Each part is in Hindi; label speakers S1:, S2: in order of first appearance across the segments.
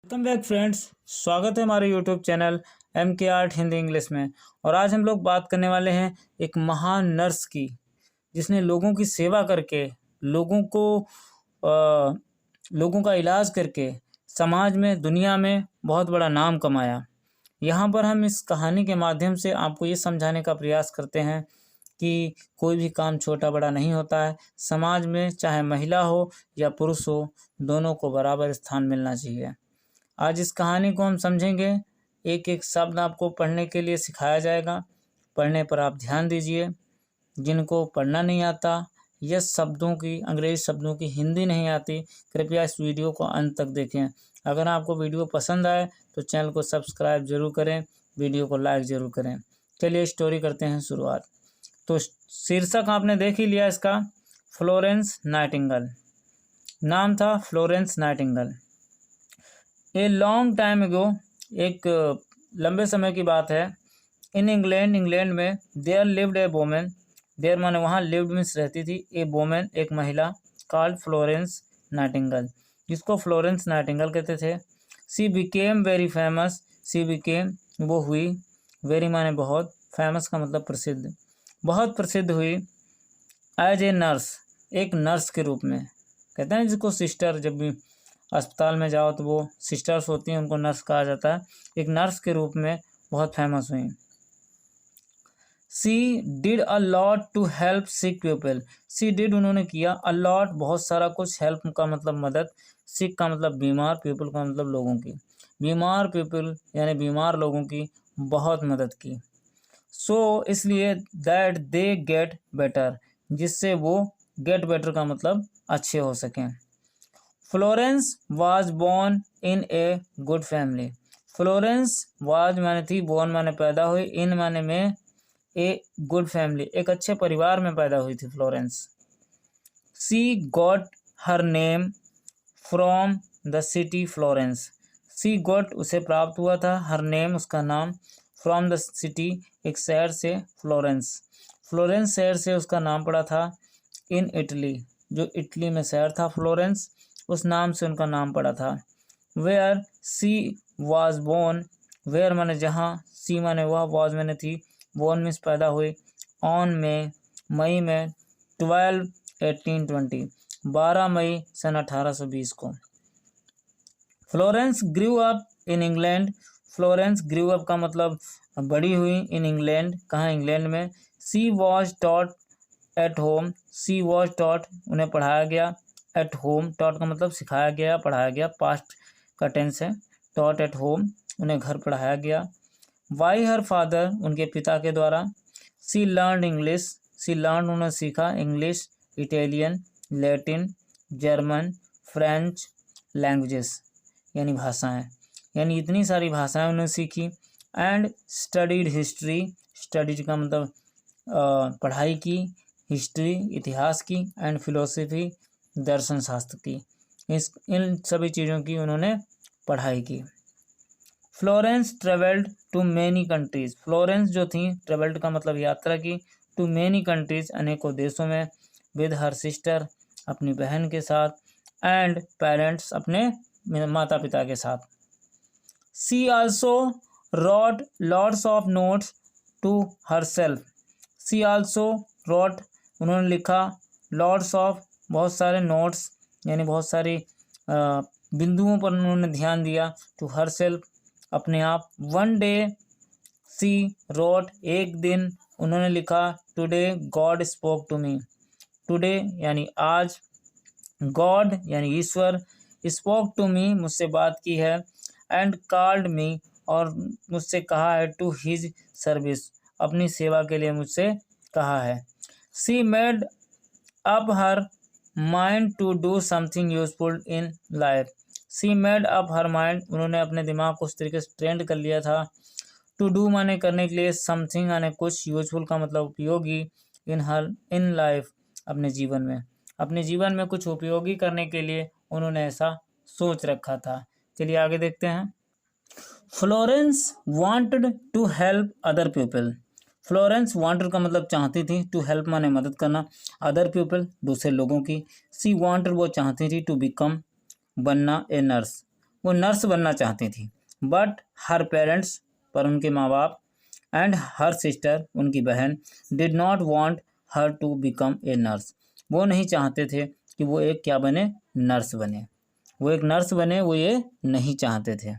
S1: Welcome back friends. स्वागत है हमारे YouTube channel MK art Hindi English में। और आज हम लोग बात करने वाले हैं एक महान नर्स की, जिसने लोगों की सेवा करके लोगों का इलाज करके समाज में दुनिया में बहुत बड़ा नाम कमाया। यहाँ पर हम इस कहानी के माध्यम से आपको ये समझाने का प्रयास करते हैं कि कोई भी काम छोटा बड़ा नहीं होता है। समाज में चाहे महिला हो या पुरुष हो, दोनों को बराबर स्थान मिलना चाहिए। आज इस कहानी को हम समझेंगे। एक एक शब्द आपको पढ़ने के लिए सिखाया जाएगा। पढ़ने पर आप ध्यान दीजिए। जिनको पढ़ना नहीं आता या अंग्रेज़ी शब्दों की हिंदी नहीं आती, कृपया इस वीडियो को अंत तक देखें। अगर आपको वीडियो पसंद आए तो चैनल को सब्सक्राइब जरूर करें, वीडियो को लाइक ज़रूर करें। चलिए स्टोरी करते हैं शुरुआत। तो शीर्षक आपने देख ही लिया इसका, फ्लोरेंस नाइटिंगेल। नाम था Florence Nightingale. A long time ago, एक लंबे समय की बात है। इन इंग्लैंड में there lived a women. There माने वहाँ, लिव्ड मीन्स रहती थी, ए वोमेन एक महिला, कॉल्ड फ्लोरेंस नाइटिंगेल, जिसको फ्लोरेंस नाइटिंगेल कहते थे। सी बिकेम वेरी फेमस। सी बिकेम वो हुई, वेरी माने बहुत, फेमस का मतलब प्रसिद्ध, बहुत प्रसिद्ध हुई। एज ए नर्स, एक नर्स के रूप में। कहते हैं जिसको सिस्टर, जब भी अस्पताल में जाओ तो वो सिस्टर्स होती हैं, उनको नर्स कहा जाता है। एक नर्स के रूप में बहुत फेमस हुई। She did a lot to help sick people. She did उन्होंने किया, अ लॉट बहुत सारा कुछ, हेल्प का मतलब मदद, सिक का मतलब बीमार, पीपल का मतलब लोगों की, बीमार पीपल यानी बीमार लोगों की बहुत मदद की। सो इसलिए दैट दे गेट बेटर, जिससे वो, गेट बेटर का मतलब अच्छे हो सकें। Florence was born in a good family. Florence was माने थी, बोर्न माने पैदा हुई, इन माने में, ए गुड फैमिली एक अच्छे परिवार में पैदा हुई थी Florence. She got her name from the city Florence. She got उसे प्राप्त हुआ था, हर नेम उसका नाम, फ्रॉम द सिटी एक शहर से, फ्लोरेंस, फ्लोरेंस शहर से उसका नाम पड़ा था। इन इटली, जो इटली में शहर था फ्लोरेंस, उस नाम से उनका नाम पड़ा था। Where she was born, where माने जहाँ, सी माने वह, वाज माने थी, बोर्न मीन्स पैदा हुई, ऑन में मई में, 12 मई सन 1820 को। Florence grew up in England. Florence grew up का मतलब बड़ी हुई, इन इंग्लैंड, कहाँ, इंग्लैंड में। She was taught at home. She was taught उन्हें पढ़ाया गया, एट होम, टॉट का मतलब सिखाया गया, पढ़ाया गया, पास्ट का टेंस है, टॉट एट होम उन्हें घर पढ़ाया गया। वाई हर फादर उनके पिता के द्वारा। सी लर्न इंग्लिश। सी लर्न उन्होंने सीखा, English, Italian, Latin, German, French languages यानी भाषाएं, यानी इतनी सारी भाषाएं उन्होंने सीखी। एंड स्टडीड हिस्ट्री, स्टडीड का मतलब पढ़ाई की, हिस्ट्री इतिहास की, एंड फिलोसफी दर्शन शास्त्र की, इन सभी चीज़ों की उन्होंने पढ़ाई की। Florence travelled to many countries. Florence जो थी, ट्रेवल्ड का मतलब यात्रा की, टू मैनी कंट्रीज अनेकों देशों में, विद हर सिस्टर अपनी बहन के साथ, एंड पेरेंट्स अपने माता पिता के साथ। She also wrote lots of notes to herself. She also wrote उन्होंने लिखा, लॉट्स ऑफ बहुत सारे, नोट्स यानी बहुत सारी बिंदुओं पर उन्होंने ध्यान दिया, टू हर सेल्फ अपने आप। वन डे सी रोट एक दिन उन्होंने लिखा, today God spoke to me. Today यानी आज, गॉड यानी ईश्वर, स्पोक टू मी मुझसे बात की है, एंड कॉल्ड मी और मुझसे कहा है, टू हिज सर्विस अपनी सेवा के लिए मुझसे कहा है। She made up her mind to do something useful in life. She made up her mind उन्होंने अपने दिमाग को उस तरीके से ट्रेंड कर लिया था, टू डू माने करने के लिए, समथिंग माने कुछ, यूजफुल का मतलब उपयोगी, इन लाइफ अपने जीवन में कुछ उपयोगी करने के लिए उन्होंने ऐसा सोच रखा था। चलिए आगे देखते हैं। Florence wanted to help other people. Florence wanted का मतलब चाहती थी, टू हेल्प माने मदद करना, अदर पीपल दूसरे लोगों की। सी वांटेड वो चाहती थी, टू बिकम बनना, ए नर्स वो नर्स बनना चाहती थी। बट हर पेरेंट्स, पर उनके माँ बाप, एंड हर सिस्टर, उनकी बहन, did not want her to become a nurse, वो नहीं चाहते थे कि वो एक क्या बने, नर्स बने, वो एक नर्स बने, वो ये नहीं चाहते थे।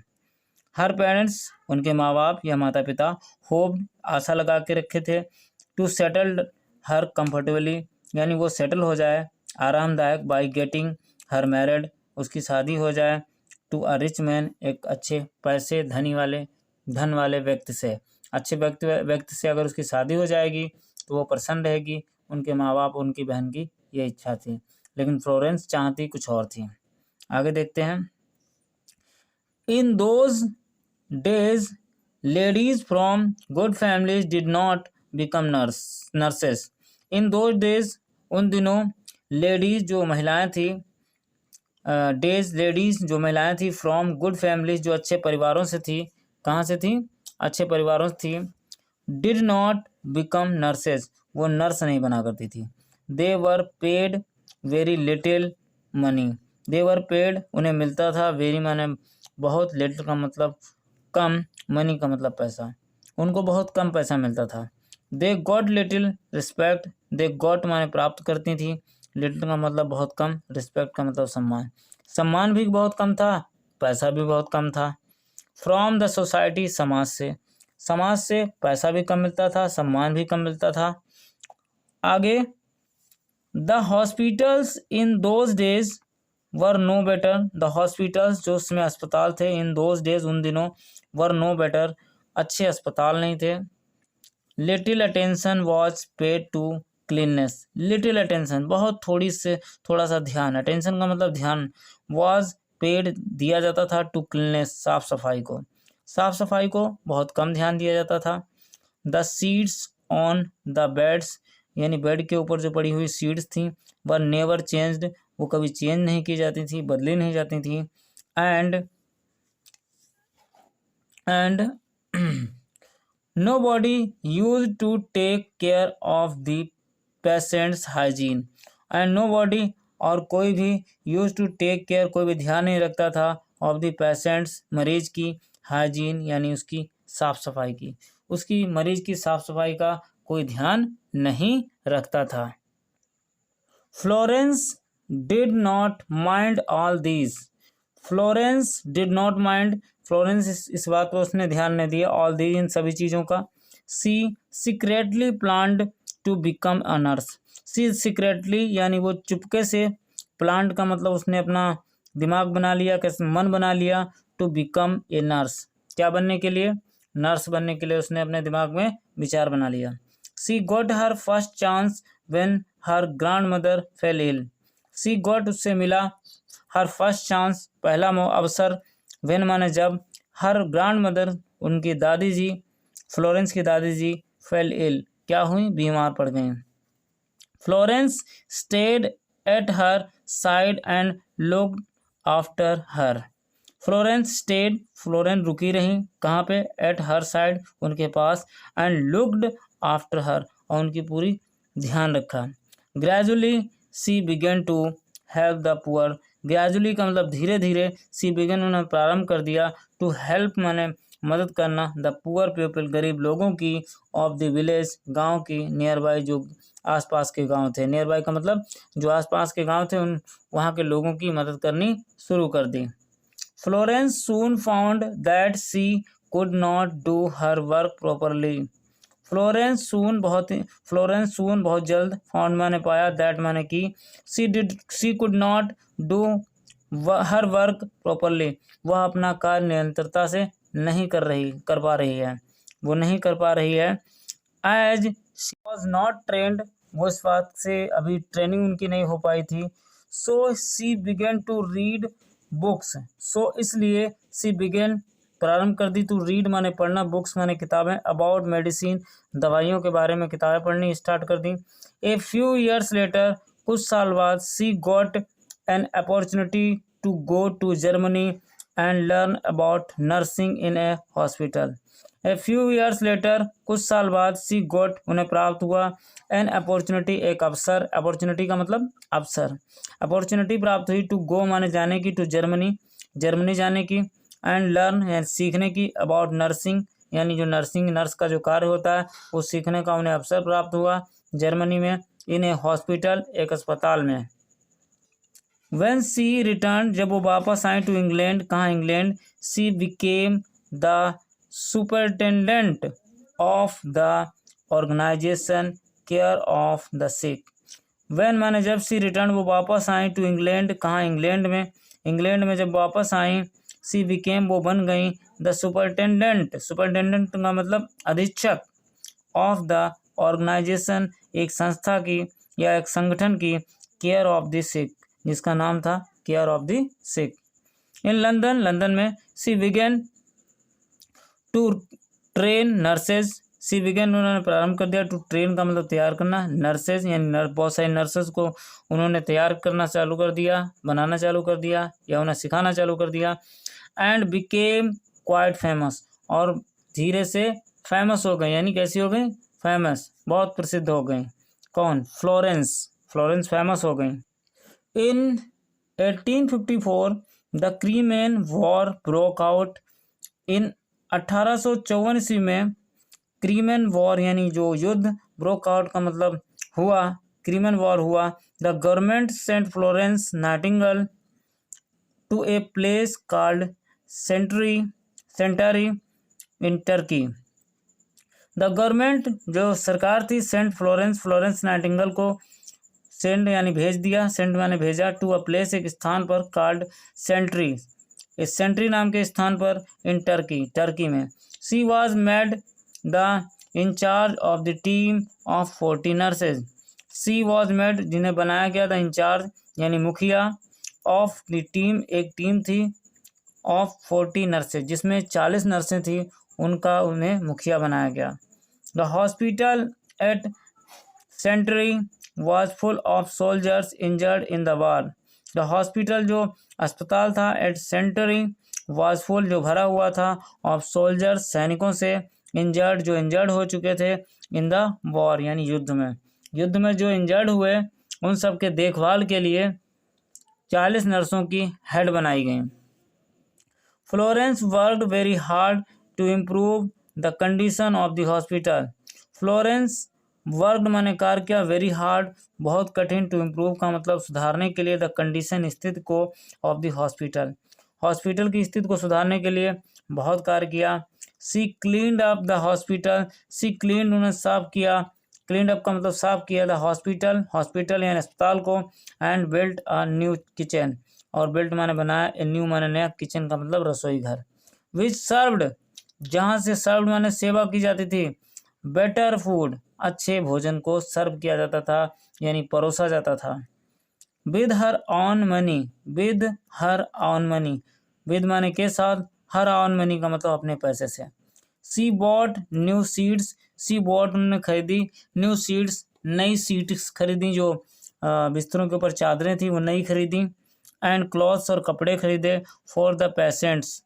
S1: हर पेरेंट्स, उनके माँ बाप या माता पिता, होप, आशा लगा के रखे थे, टू सेटल्ड हर कंफर्टेबली, यानी वो सेटल हो जाए आरामदायक, बाई गेटिंग हर मैरिड, उसकी शादी हो जाए, टू अ रिच मैन, एक अच्छे पैसे धन वाले व्यक्ति से, अच्छे व्यक्ति से अगर उसकी शादी हो जाएगी तो वो प्रसन्न रहेगी। उनके माँ बाप, उनकी बहन की ये इच्छा थी, लेकिन फ्लोरेंस चाहती कुछ और थी। आगे देखते हैं। इन those days ladies from good families did not become nurses. In those days, उन दिनों, लेडीज जो महिलाएं थी, लेडीज जो महिलाएं थी, फ्रॉम गुड फैमिलीज जो अच्छे परिवारों से थी, कहाँ से थी, अच्छे परिवारों से थी, डिड नॉट बिकम नर्सेस, वो नर्स नहीं बना करती थी। They were paid very little money, they were paid, उन्हें मिलता था, वेरी माने बहुत, लिटिल का मतलब कम, मनी का मतलब पैसा, उनको बहुत कम पैसा मिलता था। They got little respect, they got माने प्राप्त करती थी, लिटिल का मतलब बहुत कम, रिस्पेक्ट का मतलब सम्मान, सम्मान भी बहुत कम था, पैसा भी बहुत कम था। फ्रॉम द सोसाइटी, समाज से पैसा भी कम मिलता था, सम्मान भी कम मिलता था। आगे, the hospitals in those days were no better, the hospitals जो उसमें अस्पताल थे, इन दोज डेज उन दिनों, वर नो बेटर, अच्छे अस्पताल नहीं थे। Little attention was paid to cleanness, little attention बहुत थोड़ा सा ध्यान, अटेंशन का मतलब ध्यान, वॉज पेड दिया जाता था, टू क्लीननेस साफ सफाई को बहुत कम ध्यान दिया जाता था। The seats on the beds, यानी बेड के ऊपर जो पड़ी हुई सीट्स थी, वर नेवर चेंज्ड, वो कभी चेंज नहीं की जाती थी, बदली नहीं जाती थी। And nobody used to take care of the patient's hygiene, and nobody, और कोई भी, used to take care, कोई भी ध्यान नहीं रखता था, of the patient's, मरीज की, hygiene यानी उसकी साफ सफाई की, उसकी मरीज की साफ सफाई का कोई ध्यान नहीं रखता था। Florence did not mind all these, Florence did not mind, Florence इस बात पर उसने ध्यान नहीं दिया, ऑल दीज, इन सभी चीज़ों का। She secretly planned to become a nurse, she secretly यानी वो चुपके से, प्लान्ड का मतलब उसने अपना दिमाग बना लिया, कैसे मन बना लिया, टू बिकम ए नर्स, क्या बनने के लिए, नर्स बनने के लिए उसने अपने दिमाग में विचार बना लिया। She got her first chance when her grandmother fell ill, she got, उससे मिला, हर फर्स्ट चांस, पहला अवसर, व्हेन माने जब, हर ग्रैंड मदर, उनकी दादी जी, फ्लोरेंस की दादी जी, फेल इल, क्या हुई, बीमार पड़ गई। Florence stayed at her side and looked after her, Florence stayed, Florence रुकी रही, कहाँ पे, एट हर साइड, उनके पास, एंड लुक्ड आफ्टर हर, और उनकी पूरी ध्यान रखा। Gradually she began to help the poor, gradually का मतलब धीरे धीरे, सी बिगन, उन्होंने प्रारंभ कर दिया, टू हेल्प माने मदद करना, द पुअर पीपल, गरीब लोगों की, ऑफ द विलेज, गांव की, नियर बाई, जो आसपास के गांव थे, नियर बाई का मतलब जो आसपास के गांव थे, उन वहाँ के लोगों की मदद करनी शुरू कर दी। Florence soon found that she could not do her work properly, Florence soon बहुत जल्द, फाउंड मैंने पाया, दैट मैंने की, she could not do her work properly, वह अपना कार्य निरंतरता से नहीं कर पा रही है, वो नहीं कर पा रही है। As she was not trained, वो इस बात से अभी ट्रेनिंग उनकी नहीं हो पाई थी। सो सी बिगेन टू रीड बुक्स, सो इसलिए सी बिगेन प्रारंभ कर दी, टू रीड माने पढ़ना, बुक्स माने किताबें, अबाउट मेडिसिन, दवाइयों के बारे में किताबें पढ़नी स्टार्ट कर दी। ए फ्यू ईयर्स लेटर, कुछ साल बाद, she got an opportunity to go to Germany and learn about nursing in a hospital. A few years later, कुछ साल बाद, सी गॉट, उन्हें प्राप्त हुआ, एन अपॉर्चुनिटी, एक अवसर, अपॉर्चुनिटी का मतलब अवसर, अपॉर्चुनिटी प्राप्त हुई, टू गो माने जाने की, टू जर्मनी, जर्मनी जाने की, एंड लर्न यानी सीखने की, अबाउट नर्सिंग यानी जो नर्स का जो कार्य होता है वो सीखने का उन्हें अवसर प्राप्त हुआ जर्मनी में, इन ए हॉस्पिटल एक अस्पताल में। When she returned, जब वो वापस आई टू इंग्लैंड, कहाँ England, she became the superintendent of the organization care of the sick. When माने जब she returned वो वापस आई टू इंग्लैंड, कहाँ इंग्लैंड में, इंग्लैंड में जब वापस आई, she became वो बन गई the superintendent का मतलब अधीक्षक, of the organization एक संस्था की या एक संगठन की, केयर ऑफ द सिक जिसका नाम था care of the sick. In London, London में she began to train nurses, she began उन्होंने प्रारंभ कर दिया, टू ट्रेन का मतलब तैयार करना, नर्सेज यानी बहुत सारी नर्सेज को उन्होंने तैयार करना चालू कर दिया, बनाना चालू कर दिया या उन्हें सिखाना चालू कर दिया। एंड बिकेम क्वाइट फेमस, और धीरे से फेमस हो गई, यानी कैसी हो गई, फेमस, बहुत प्रसिद्ध हो गई। कौन, फ्लोरेंस, फ्लोरेंस फेमस हो गई। In 1854 the Crimean war broke out, in 1854 ईस्वी में क्रीमेन वॉर यानी जो युद्ध, ब्रोक आउट का मतलब हुआ, क्रीमेन वॉर हुआ। The government sent Florence Nightingale to a place called Scutari in Turkey. The government जो सरकार थी, सेंट फ्लोरेंस नाइटिंगेल को सेंड यानी भेज दिया, सेंड माने भेजा, टू अ प्लेस एक स्थान पर, कॉल्ड सेंट्री, इस सेंट्री नाम के स्थान पर, इन टर्की, टर्की में। She was made the incharge of the team of 40 nurses, she was made जिन्हें बनाया गया, द इंचार्ज यानी मुखिया, ऑफ द टीम एक टीम थी, ऑफ 40 नर्सेज जिसमें 40 नर्सें थी, उनका उन्हें मुखिया बनाया गया। The hospital at Scutari was full of soldiers injured in the war. The hospital जो अस्पताल था, at सेंटरी was full जो भरा हुआ था, of soldiers सैनिकों से, injured जो इंजर्ड हो चुके थे, in the war यानी युद्ध में, युद्ध में जो इंजर्ड हुए उन सब के देखभाल के लिए 40 नर्सों की हेड बनाई गई। Florence worked very hard to improve the condition of the hospital, Florence worked माने कार्य किया, वेरी हार्ड बहुत कठिन, टू इम्प्रूव का मतलब सुधारने के लिए, द कंडीशन स्थिति को, ऑफ द हॉस्पिटल हॉस्पिटल की स्थिति को सुधारने के लिए बहुत कार्य किया। She cleaned up the hospital, she clean उन्होंने साफ किया, क्लीन्ड अप का मतलब साफ किया, द हॉस्पिटल यानी अस्पताल को, and built a new kitchen, और बिल्ट माने बनाया, ए न्यू माने नया, किचन का मतलब रसोई घर, विच सर्व्ड जहाँ से सर्व्ड माने सेवा की जाती थी, बेटर फूड अच्छे भोजन को सर्व किया जाता था यानी परोसा जाता था। With her on money, with her on money, with माने के साथ, हर ऑन मनी का मतलब अपने पैसे से। सी बॉट न्यू सीड्स, सी बॉट उन्होंने खरीदी, न्यू सीड्स नई सीड्स खरीदी, जो बिस्तरों के ऊपर चादरें थी वो नई खरीदी, एंड क्लॉथ्स और कपड़े खरीदे, फॉर द पेशेंट्स,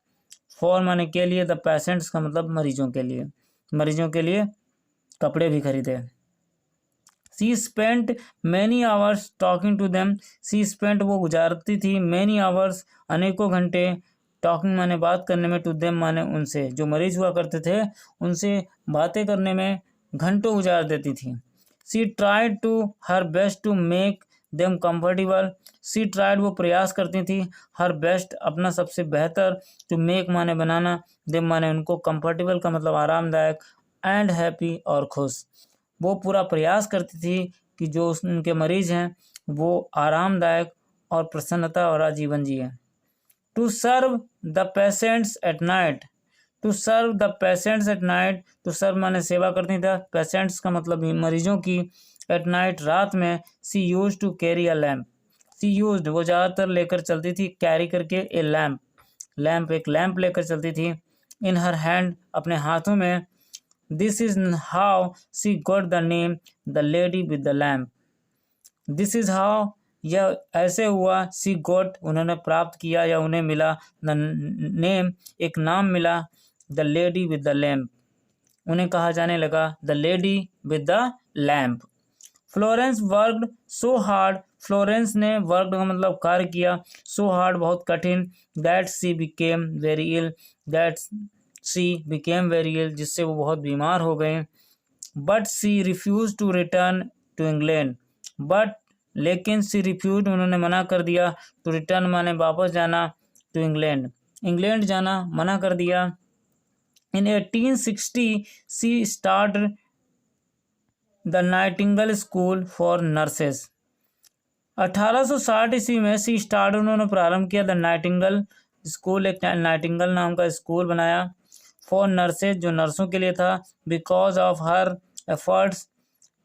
S1: फॉर माने के लिए, द पेशेंट्स का मतलब मरीजों के लिए, मरीजों के लिए कपड़े भी खरीदे। She spent many hours talking to them, she spent वो गुजारती थी, मैनी आवर्स अनेकों घंटे, टॉकिंग माने बात करने में, टू देम माने उनसे, जो मरीज हुआ करते थे उनसे बातें करने में घंटों गुजार देती थी। She tried to her best to make them comfortable, she tried वो प्रयास करती थी, हर बेस्ट अपना सबसे बेहतर, टू मेक माने बनाना, देम माने उनको, कंफर्टेबल का मतलब आरामदायक, एंड हैप्पी और खुश, वो पूरा प्रयास करती थी कि जो उनके मरीज हैं वो आरामदायक और प्रसन्नता और आजीवन जिए। To serve the patients at night, to serve the patients at night, to serve माने सेवा करती थी, पेशेंट्स का मतलब मरीजों की, एट नाइट रात में। She used to carry a lamp, she used वो ज़्यादातर लेकर चलती थी, कैरी करके, ए लैम्प, लैम्प एक लैम्प लेकर चलती थी, इन हर हैंड अपने हाथों में। This is how she got the name the lady with the lamp, this is how यह ऐसे हुआ, सी गॉट उन्होंने प्राप्त किया या उन्हें मिला, द नेम एक नाम मिला, the lady with the lamp उन्हें कहा जाने लगा the lady with the lamp. Florence worked so hard Florence ने वर्क का मतलब कार्य किया, सो हार्ड बहुत कठिन, that she became very ill, that she became very ill जिससे वो बहुत बीमार हो गए। But she refuse to return to England, but लेकिन सी रिफ्यूज उन्होंने मना कर दिया, टू रिटर्न माने वापस जाना, टू इंग्लैंड इंग्लैंड जाना मना कर दिया। In 1860 she start the Nightingale school for nurses, 1860 ईस्वी में सी स्टार्ट उन्होंने प्रारंभ किया द नाइटिंगेल स्कूल, एक नाइटिंगेल नाम का स्कूल बनाया, फॉर नर्सेज जो नर्सों के लिए था, बिकॉज ऑफ हर एफर्ट्स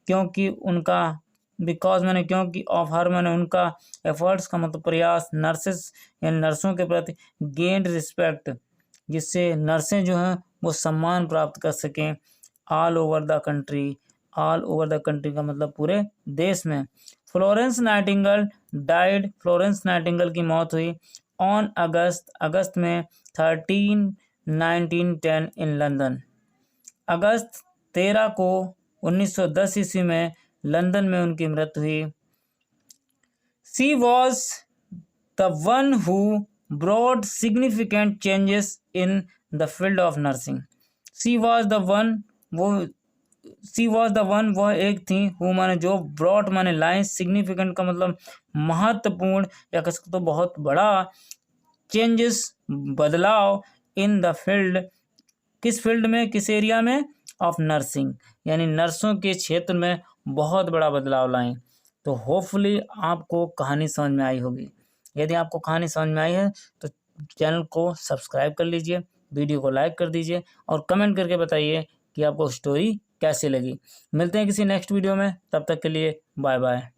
S1: क्योंकि उनका, बिकॉज मैंने क्योंकि, ऑफ हर मैंने उनका, एफर्ट्स का मतलब प्रयास, नर्सेस यानी नर्सों के प्रति, गेंड रिस्पेक्ट जिससे नर्सें जो हैं वो सम्मान प्राप्त कर सकें, all over the country, all over the country का मतलब पूरे देश में। Florence Nightingale died, Florence Nightingale की मौत हुई ऑन अगस्त में 1910 इन लंदन, अगस्त 13 को 1910 ईस्वी में लंदन में उनकी मृत्यु हुई। She was the one who broad significant changes in the field of nursing, she was the one, वह एक थी, हु माने जो, ब्रॉड माने लाइन, सिग्निफिकेंट का मतलब महत्वपूर्ण या कह सकते तो बहुत बड़ा, चेंजेस बदलाव, इन द फील्ड किस फील्ड में, किस एरिया में, ऑफ नर्सिंग यानी नर्सों के क्षेत्र में बहुत बड़ा बदलाव लाएं। तो होपफुली आपको कहानी समझ में आई होगी। यदि आपको कहानी समझ में आई है तो चैनल को सब्सक्राइब कर लीजिए, वीडियो को लाइक कर दीजिए और कमेंट करके बताइए कि आपको स्टोरी कैसी लगी। मिलते हैं किसी नेक्स्ट वीडियो में, तब तक के लिए बाय बाय।